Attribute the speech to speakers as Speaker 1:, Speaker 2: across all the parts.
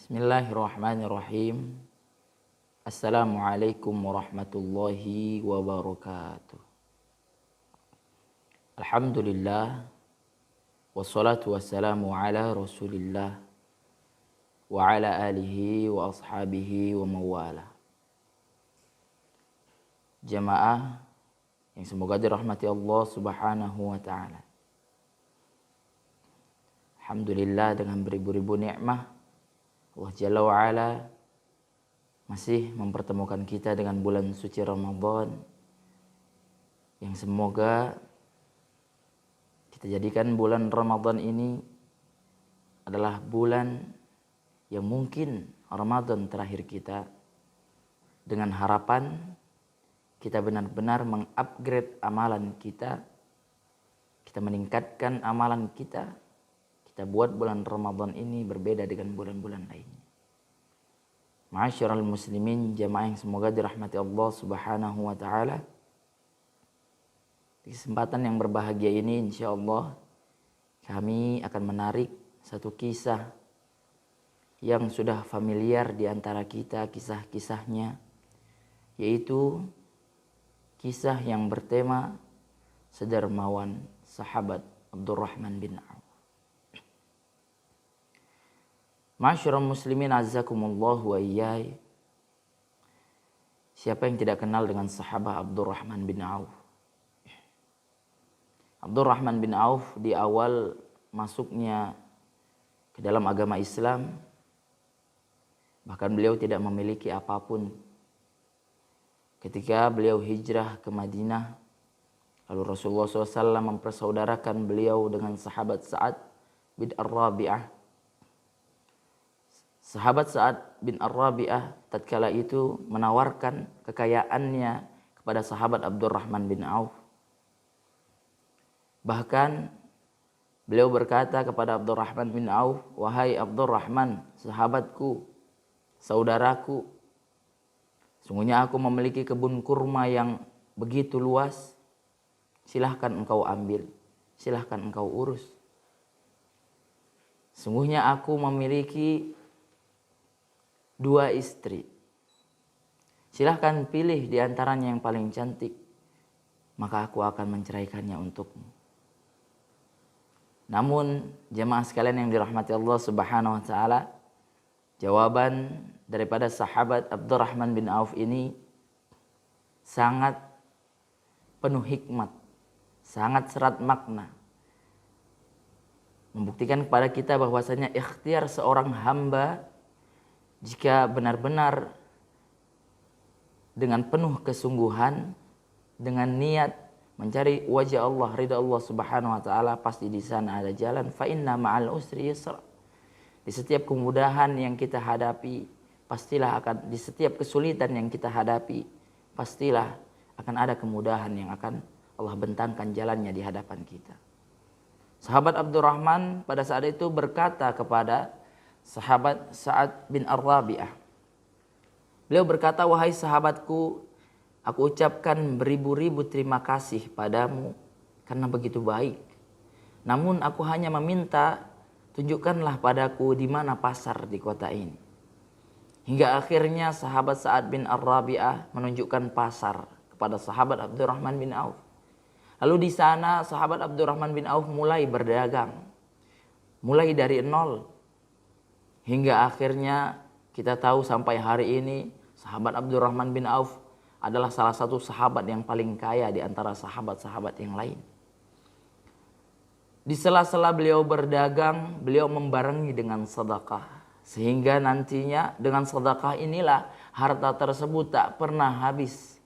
Speaker 1: Bismillahirrahmanirrahim. Assalamualaikum warahmatullahi wabarakatuh. Alhamdulillah. Wassalatu wassalamu ala rasulillah wa ala alihi wa ashabihi wa mawala. Jamaah yang semoga dirahmati Allah subhanahu wa ta'ala. Alhamdulillah, dengan beribu-ribu nikmah Allah Jalla wa'ala masih mempertemukan kita dengan bulan suci Ramadan, yang semoga kita jadikan bulan Ramadan ini adalah bulan yang mungkin Ramadan terakhir kita, dengan harapan kita benar-benar mengupgrade amalan kita meningkatkan amalan kita buat bulan Ramadan ini berbeda dengan bulan-bulan lainnya. Ma'asyiral muslimin, jamaah yang semoga dirahmati Allah subhanahu wa ta'ala. Di kesempatan yang berbahagia ini insyaallah kami akan menarik satu kisah yang sudah familiar di antara kita, kisah-kisahnya, yaitu kisah yang bertema sedermawan sahabat Abdurrahman bin Auf. Ma'asyiral muslimin azzakumullah wa iyyai. Siapa yang tidak kenal dengan sahabat Abdurrahman bin Auf? Abdurrahman bin Auf di awal masuknya ke dalam agama Islam, bahkan beliau tidak memiliki apapun. Ketika beliau hijrah ke Madinah, lalu Rasulullah SAW mempersaudarakan beliau dengan sahabat Sa'ad bin Ar-Rabi'ah. Sahabat Sa'ad bin Ar-Rabi'ah tatkala itu menawarkan kekayaannya kepada sahabat Abdurrahman bin Auf. Bahkan beliau berkata kepada Abdurrahman bin Auf, "Wahai Abdurrahman, sahabatku, saudaraku, sungguhnya aku memiliki kebun kurma yang begitu luas. Silahkan engkau ambil, silahkan engkau urus. Sungguhnya aku memiliki 2 istri. Silahkan pilih di antaranya yang paling cantik, maka aku akan menceraikannya untukmu." Namun jemaah sekalian yang dirahmati Allah subhanahu wa ta'ala, jawaban daripada sahabat Abdurrahman bin Auf ini sangat penuh hikmat, sangat serat makna, membuktikan kepada kita bahwasanya ikhtiar seorang hamba jika benar-benar dengan penuh kesungguhan, dengan niat mencari wajah Allah, ridha Allah subhanahu wa ta'ala, pasti di sana ada jalan. Fa inna ma'al usri yusra. Di setiap kemudahan yang kita hadapi, pastilah akan, di setiap kesulitan yang kita hadapi, pastilah akan ada kemudahan yang akan Allah bentangkan jalannya di hadapan kita. Sahabat Abdurrahman pada saat itu berkata kepada sahabat Sa'ad bin Ar-Rabi'ah. Beliau berkata, "Wahai sahabatku, aku ucapkan beribu-ribu terima kasih padamu karena begitu baik. Namun aku hanya meminta, tunjukkanlah padaku di mana pasar di kota ini." Hingga akhirnya sahabat Sa'ad bin Ar-Rabi'ah menunjukkan pasar kepada sahabat Abdurrahman bin Auf. Lalu di sana sahabat Abdurrahman bin Auf mulai berdagang, mulai dari nol. Hingga akhirnya kita tahu sampai hari ini sahabat Abdurrahman bin Auf adalah salah satu sahabat yang paling kaya di antara sahabat-sahabat yang lain. Di sela-sela beliau berdagang, beliau membarengi dengan sedekah. Sehingga nantinya dengan sedekah inilah harta tersebut tak pernah habis.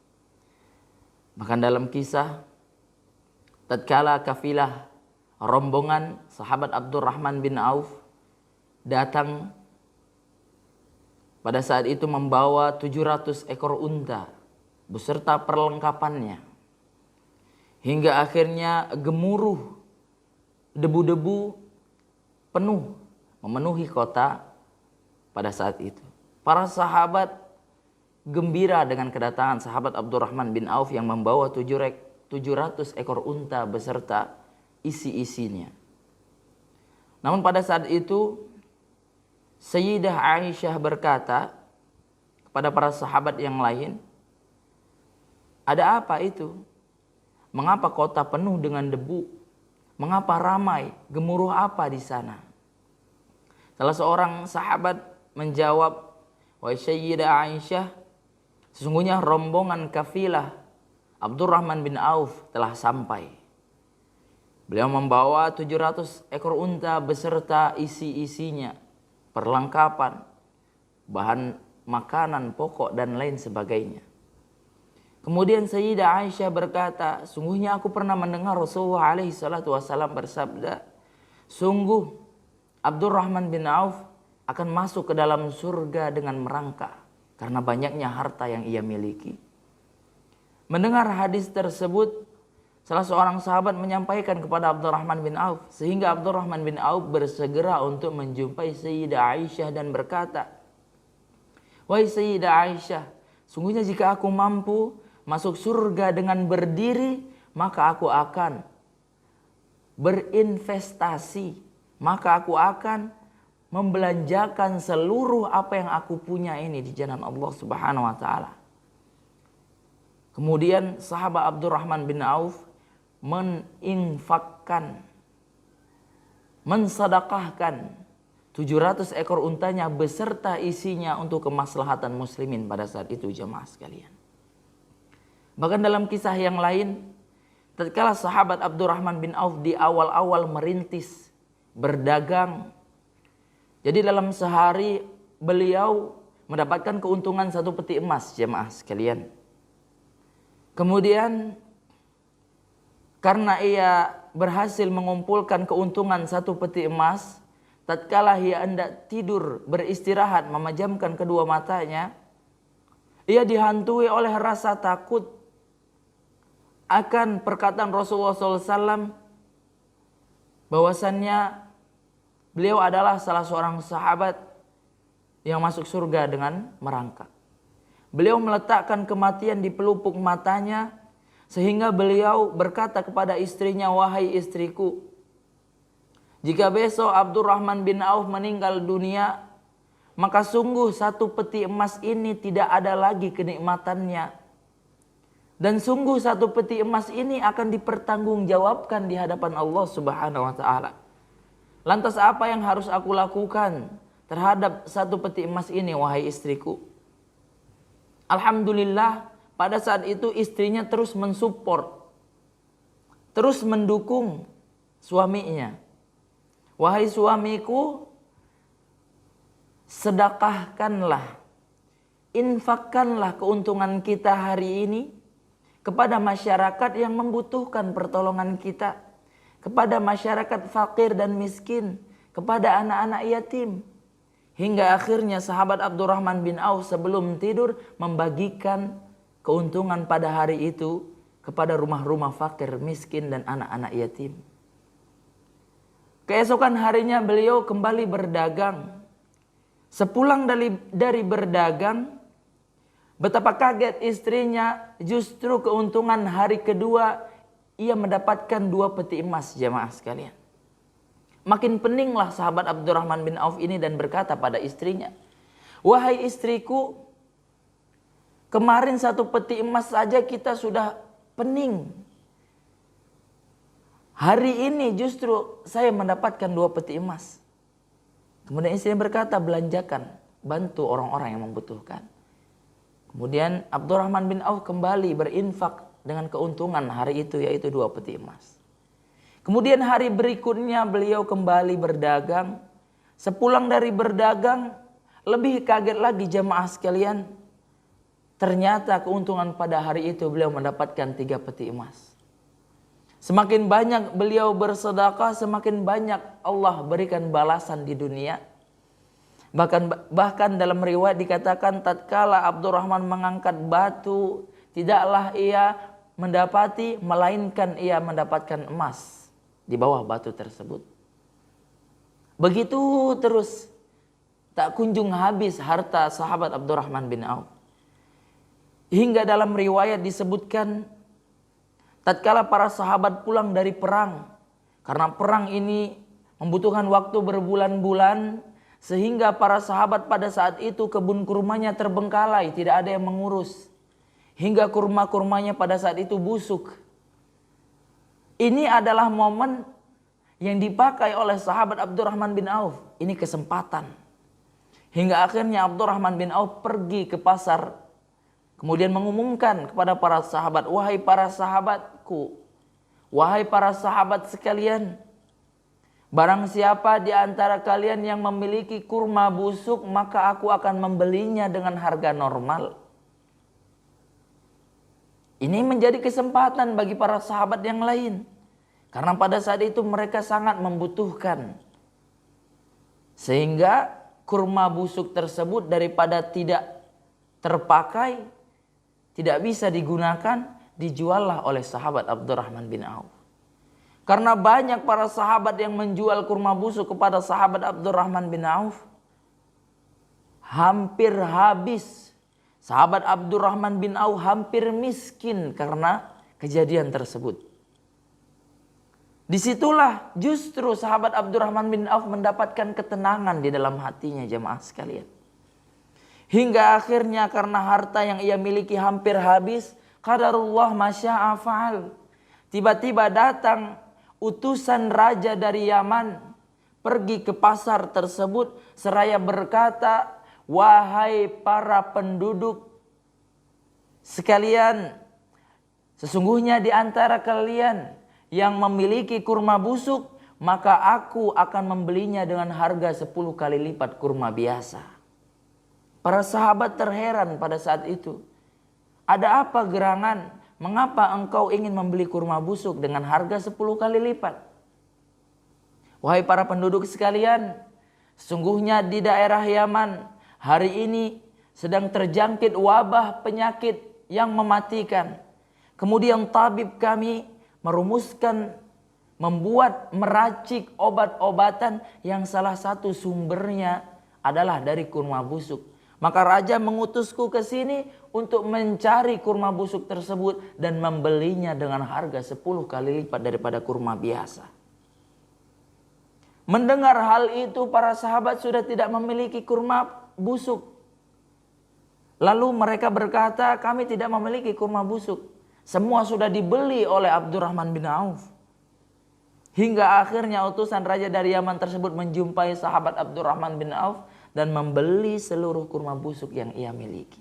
Speaker 1: Bahkan dalam kisah, tatkala kafilah rombongan sahabat Abdurrahman bin Auf datang, pada saat itu membawa 700 ekor unta beserta perlengkapannya. Hingga akhirnya gemuruh debu-debu penuh memenuhi kota pada saat itu. Para sahabat gembira dengan kedatangan sahabat Abdurrahman bin Auf yang membawa 700 ekor unta beserta isi-isinya. Namun pada saat itu Sayyidah Aisyah berkata kepada para sahabat yang lain, "Ada apa itu? Mengapa kota penuh dengan debu? Mengapa ramai? Gemuruh apa di sana?" Salah seorang sahabat menjawab, "Wahai Sayyidah Aisyah, sesungguhnya rombongan kafilah Abdurrahman bin Auf telah sampai. Beliau membawa 700 ekor unta beserta isi-isinya, perlengkapan, bahan makanan pokok dan lain sebagainya." Kemudian Sayyidah Aisyah berkata, "Sungguhnya aku pernah mendengar Rasulullah alaihi salatu wasallam bersabda, sungguh Abdurrahman bin Auf akan masuk ke dalam surga dengan merangkak karena banyaknya harta yang ia miliki." Mendengar hadis tersebut, salah seorang sahabat menyampaikan kepada Abdurrahman bin Auf, sehingga Abdurrahman bin Auf bersegera untuk menjumpai Sayyidah Aisyah dan berkata, "Wahai Sayyidah Aisyah, sungguhnya jika aku mampu masuk surga dengan berdiri, maka aku akan berinvestasi, maka aku akan membelanjakan seluruh apa yang aku punya ini di jalan Allah Subhanahu wa taala." Kemudian sahabat Abdurrahman bin Auf meninfakkan, mensedekahkan 700 ekor untanya beserta isinya untuk kemaslahatan muslimin pada saat itu, jemaah sekalian. Bahkan dalam kisah yang lain, tatkala sahabat Abdurrahman bin Auf di awal-awal merintis berdagang, jadi dalam sehari beliau mendapatkan keuntungan 1 peti emas, jemaah sekalian. Kemudian karena ia berhasil mengumpulkan keuntungan 1 peti emas, tatkala ia hendak tidur beristirahat memejamkan kedua matanya, ia dihantui oleh rasa takut akan perkataan Rasulullah SAW bahwasannya beliau adalah salah seorang sahabat yang masuk surga dengan merangkak. Beliau meletakkan kematian di pelupuk matanya sehingga beliau berkata kepada istrinya, "Wahai istriku, jika besok Abdurrahman bin Auf meninggal dunia, maka sungguh 1 peti emas ini tidak ada lagi kenikmatannya. Dan sungguh 1 peti emas ini akan dipertanggungjawabkan di hadapan Allah Subhanahu wa taala. Lantas apa yang harus aku lakukan terhadap 1 peti emas ini, wahai istriku?" Alhamdulillah, pada saat itu istrinya terus mensupport, terus mendukung suaminya. "Wahai suamiku, sedekahkanlah, infakkanlah keuntungan kita hari ini kepada masyarakat yang membutuhkan pertolongan kita, kepada masyarakat fakir dan miskin, kepada anak-anak yatim." Hingga akhirnya sahabat Abdurrahman bin Auf sebelum tidur membagikan keuntungan pada hari itu kepada rumah-rumah fakir, miskin dan anak-anak yatim. Keesokan harinya beliau kembali berdagang. Sepulang dari berdagang, betapa kaget istrinya, justru keuntungan hari kedua ia mendapatkan 2 peti emas, jemaah sekalian. Makin peninglah sahabat Abdurrahman bin Auf ini dan berkata pada istrinya, "Wahai istriku, kemarin 1 peti emas saja kita sudah pening. Hari ini justru saya mendapatkan 2 peti emas." Kemudian istrinya berkata, "Belanjakan, bantu orang-orang yang membutuhkan." Kemudian Abdurrahman bin Auf kembali berinfak dengan keuntungan hari itu, yaitu 2 peti emas. Kemudian hari berikutnya beliau kembali berdagang. Sepulang dari berdagang, lebih kaget lagi jemaah sekalian. Ternyata keuntungan pada hari itu beliau mendapatkan 3 peti emas. Semakin banyak beliau bersedekah, semakin banyak Allah berikan balasan di dunia. Bahkan dalam riwayat dikatakan tatkala Abdurrahman mengangkat batu, tidaklah ia mendapati melainkan ia mendapatkan emas di bawah batu tersebut. Begitu terus, tak kunjung habis harta sahabat Abdurrahman bin Auf. Hingga dalam riwayat disebutkan tatkala para sahabat pulang dari perang, karena perang ini membutuhkan waktu berbulan-bulan, Sehingga para sahabat pada saat itu kebun kurmanya terbengkalai, tidak ada yang mengurus. Hingga kurma-kurmanya pada saat itu busuk. Ini adalah momen yang dipakai oleh sahabat Abdurrahman bin Auf. Ini kesempatan. Hingga akhirnya Abdurrahman bin Auf pergi ke pasar. Kemudian mengumumkan kepada para sahabat, wahai para sahabatku, wahai para sahabat sekalian, barang siapa di antara kalian yang memiliki kurma busuk, maka aku akan membelinya dengan harga normal. Ini menjadi kesempatan bagi para sahabat yang lain. Karena pada saat itu mereka sangat membutuhkan. Sehingga kurma busuk tersebut daripada tidak terpakai, tidak bisa digunakan, dijuallah oleh sahabat Abdurrahman bin Auf. Karena banyak para sahabat yang menjual kurma busuk kepada sahabat Abdurrahman bin Auf, hampir habis. Sahabat Abdurrahman bin Auf hampir miskin karena kejadian tersebut. Disitulah justru sahabat Abdurrahman bin Auf mendapatkan ketenangan di dalam hatinya, jemaah sekalian. Hingga akhirnya karena harta yang ia miliki hampir habis, qadarullah masya'a fa'al. Tiba-tiba datang utusan raja dari Yaman pergi ke pasar tersebut seraya berkata, wahai para penduduk sekalian, sesungguhnya di antara kalian yang memiliki kurma busuk, maka aku akan membelinya dengan harga 10 kali lipat kurma biasa. Para sahabat terheran pada saat itu. Ada apa gerangan? Mengapa engkau ingin membeli kurma busuk dengan harga 10 kali lipat? Wahai para penduduk sekalian, sesungguhnya di daerah Yaman hari ini sedang terjangkit wabah penyakit yang mematikan. Kemudian tabib kami merumuskan, meracik obat-obatan yang salah satu sumbernya adalah dari kurma busuk. Maka raja mengutusku ke sini untuk mencari kurma busuk tersebut dan membelinya dengan harga 10 kali lipat daripada kurma biasa. Mendengar hal itu, para sahabat sudah tidak memiliki kurma busuk. Lalu mereka berkata, kami tidak memiliki kurma busuk. Semua sudah dibeli oleh Abdurrahman bin Auf. Hingga akhirnya utusan raja dari Yaman tersebut menjumpai sahabat Abdurrahman bin Auf dan membeli seluruh kurma busuk yang ia miliki.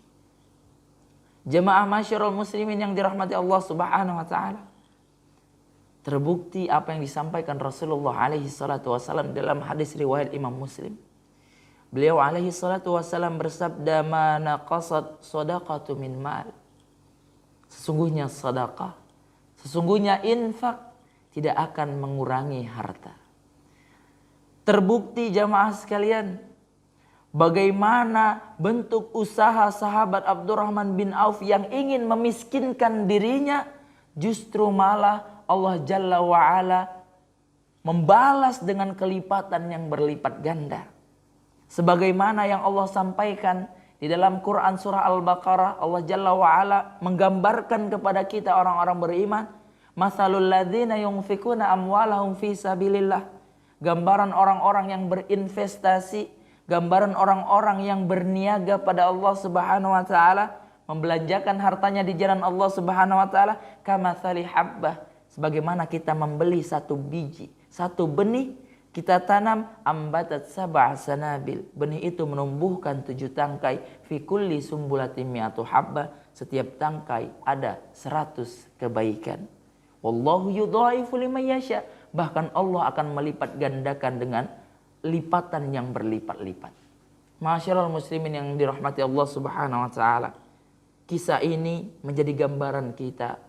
Speaker 1: Jemaah masyarul muslimin yang dirahmati Allah Subhanahu wa taala. Terbukti apa yang disampaikan Rasulullah alaihi salatu wasallam dalam hadis riwayat Imam Muslim. Beliau alaihi salatu wasallam bersabda, "Ma naqasat shadaqatu min mal." Sesungguhnya sedekah, sesungguhnya infak tidak akan mengurangi harta. Terbukti jamaah sekalian, bagaimana bentuk usaha sahabat Abdurrahman bin Auf yang ingin memiskinkan dirinya, justru malah Allah Jalla wa'ala membalas dengan kelipatan yang berlipat ganda. Sebagaimana yang Allah sampaikan di dalam Quran surah Al-Baqarah, Allah Jalla wa'ala menggambarkan kepada kita orang-orang beriman, Mathalul ladzina yunfikuna amwalahum fi sabilillah. Gambaran orang-orang yang berinvestasi, gambaran orang-orang yang berniaga pada Allah Subhanahu wa taala, membelanjakan hartanya di jalan Allah Subhanahu wa taala, kamatsali habbah, sebagaimana kita membeli satu biji, satu benih, kita tanam, ambatat sab'a sanabil, benih itu menumbuhkan 7 tangkai, fi kulli sumbulatin mi'atu habbah, setiap tangkai ada 100 kebaikan. Wallahu yudhaifu liman yasha, bahkan Allah akan melipat gandakan dengan lipatan yang berlipat-lipat. Masyaallah muslimin yang dirahmati Allah Subhanahu wa taala. Kisah ini menjadi gambaran kita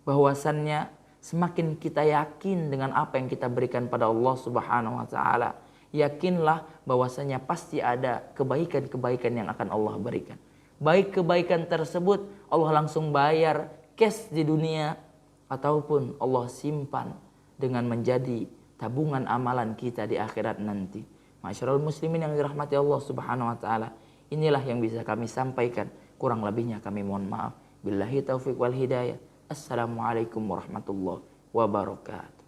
Speaker 1: bahwasannya semakin kita yakin dengan apa yang kita berikan pada Allah Subhanahu wa taala, yakinlah bahwasanya pasti ada kebaikan-kebaikan yang akan Allah berikan. Baik kebaikan tersebut Allah langsung bayar cash di dunia, ataupun Allah simpan dengan menjadi tabungan amalan kita di akhirat nanti. Masyarul muslimin yang dirahmati Allah Subhanahu wa taala, inilah yang bisa kami sampaikan. Kurang lebihnya kami mohon maaf. Billahi taufiq wal hidayah. Assalamualaikum warahmatullahi wabarakatuh.